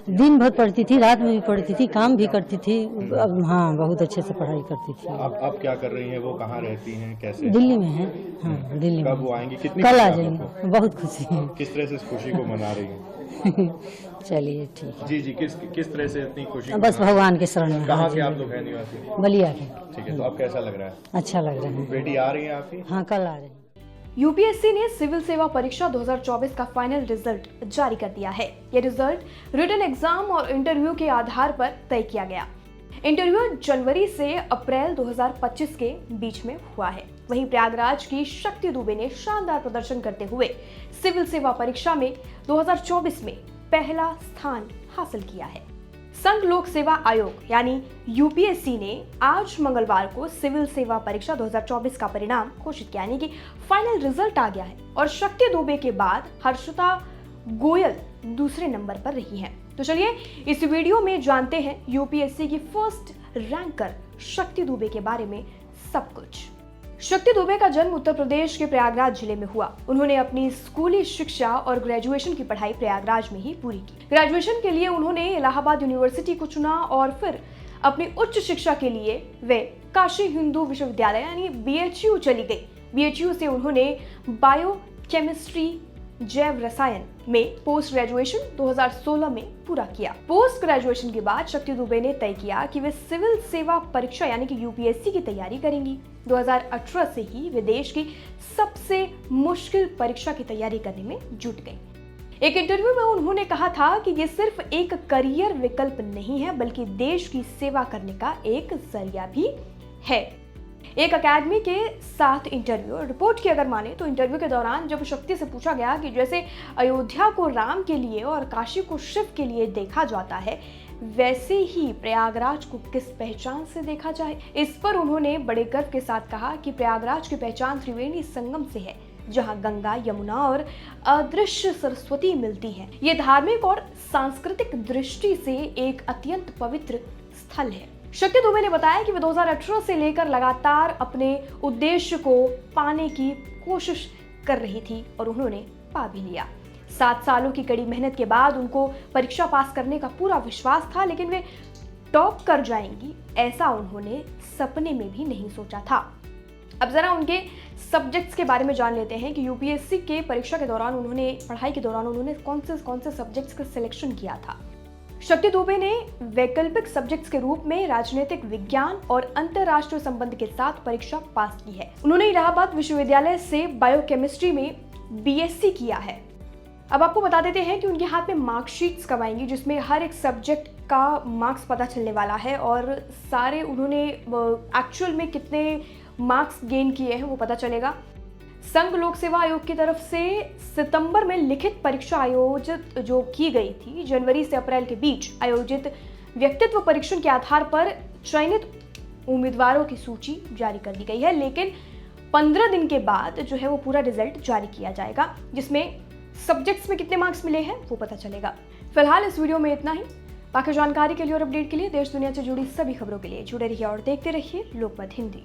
दिन भर पढ़ती थी, रात में भी पढ़ती थी, काम भी करती थी। अब हाँ, बहुत अच्छे से पढ़ाई करती थी। अब क्या कर रही हैं? वो कहाँ रहती हैं, कैसे? दिल्ली में है। हाँ, दिल्ली में। कब वो आएंगी? कितनी कल आ खुशी जाएंगी। आपको? बहुत खुशी है। किस तरह से इस खुशी को मना रही हैं? चलिए ठीक है। जी, किस तरह से इतनी खुशी? बस भगवान के शरण में। कहाँ के आप लोग हैं निवासी? बलिया के। ठीक है, तो अब कैसा लग रहा है? अच्छा लग रहा है। बेटी आ रही है आपकी? हाँ, कल आ रही है। यूपीएससी ने सिविल सेवा परीक्षा 2024 का फाइनल रिजल्ट जारी कर दिया है। ये रिजल्ट रिटन एग्जाम और इंटरव्यू के आधार पर तय किया गया। इंटरव्यू जनवरी से अप्रैल 2025 के बीच में हुआ है। वहीं प्रयागराज की शक्ति दुबे ने शानदार प्रदर्शन करते हुए सिविल सेवा परीक्षा में 2024 में पहला स्थान हासिल किया है। संघ लोक सेवा आयोग यानी यूपीएससी ने आज मंगलवार को सिविल सेवा परीक्षा 2024 का परिणाम घोषित किया, यानी कि फाइनल रिजल्ट आ गया है और शक्ति दुबे के बाद हर्षिता गोयल दूसरे नंबर पर रही हैं। तो चलिए इस वीडियो में जानते हैं यूपीएससी की फर्स्ट रैंकर शक्ति दुबे के बारे में सब कुछ। शक्ति दुबे का जन्म उत्तर प्रदेश के प्रयागराज जिले में हुआ। उन्होंने अपनी स्कूली शिक्षा और ग्रेजुएशन की पढ़ाई प्रयागराज में ही पूरी की। ग्रेजुएशन के लिए उन्होंने इलाहाबाद यूनिवर्सिटी को चुना और फिर अपनी उच्च शिक्षा के लिए वे काशी हिंदू विश्वविद्यालय यानी बीएचयू चली गई। बीएचयू से उन्होंने बायोकेमिस्ट्री जैव रसायन में पोस्ट ग्रेजुएशन 2016 में पूरा किया। पोस्ट ग्रेजुएशन के बाद शक्ति दुबे ने तय किया कि वे सिविल सेवा परीक्षा यानी कि यूपीएससी की तैयारी करेंगी। 2018 से ही वे देश की सबसे मुश्किल परीक्षा की तैयारी करने में जुट गई। एक इंटरव्यू में उन्होंने कहा था कि ये सिर्फ एक करियर विकल्प नहीं है बल्कि देश की सेवा करने का एक जरिया भी है। एक अकेडमी के साथ इंटरव्यू रिपोर्ट की अगर माने तो इंटरव्यू के दौरान जब शक्ति से पूछा गया कि जैसे अयोध्या को राम के लिए और काशी को शिव के लिए देखा जाता है वैसे ही प्रयागराज को किस पहचान से देखा जाए, इस पर उन्होंने बड़े गर्व के साथ कहा कि प्रयागराज की पहचान त्रिवेणी संगम से है जहां गंगा, यमुना और अदृश्य सरस्वती मिलती हैं। ये धार्मिक और सांस्कृतिक दृष्टि से एक अत्यंत पवित्र स्थल है। शक्ति दुबे ने बताया कि वे 2018 से लेकर लगातार अपने उद्देश्य को पाने की कोशिश कर रही थी और उन्होंने पा भी लिया। 7 सालों की कड़ी मेहनत के बाद उनको परीक्षा पास करने का पूरा विश्वास था, लेकिन वे टॉप कर जाएंगी ऐसा उन्होंने सपने में भी नहीं सोचा था। अब जरा उनके सब्जेक्ट्स के बारे में जान लेते हैं कि यूपीएससी के परीक्षा के दौरान पढ़ाई के दौरान उन्होंने कौन से सब्जेक्ट्स का सिलेक्शन किया था। शक्ति दुबे ने वैकल्पिक सब्जेक्ट्स के रूप में राजनीतिक विज्ञान और अंतरराष्ट्रीय संबंध के साथ परीक्षा पास की है। उन्होंने इलाहाबाद विश्वविद्यालय से बायोकेमिस्ट्री में बीएससी किया है। अब आपको बता देते हैं कि उनके हाथ में मार्कशीट्स कब आएंगी जिसमें हर एक सब्जेक्ट का मार्क्स पता चलने वाला है और सारे उन्होंने एक्चुअल में कितने मार्क्स गेन किए हैं वो पता चलेगा। संघ लोक सेवा आयोग की तरफ से सितंबर में लिखित परीक्षा आयोजित जो की गई थी, जनवरी से अप्रैल के बीच आयोजित व्यक्तित्व परीक्षण के आधार पर चयनित उम्मीदवारों की सूची जारी कर दी गई है, लेकिन 15 दिन के बाद जो है वो पूरा रिजल्ट जारी किया जाएगा जिसमें सब्जेक्ट्स में कितने मार्क्स मिले हैं वो पता चलेगा। फिलहाल इस वीडियो में इतना ही। बाकी जानकारी के लिए और अपडेट के लिए देश दुनिया से जुड़ी सभी खबरों के लिए जुड़े रहिए और देखते रहिए लोकमत हिंदी।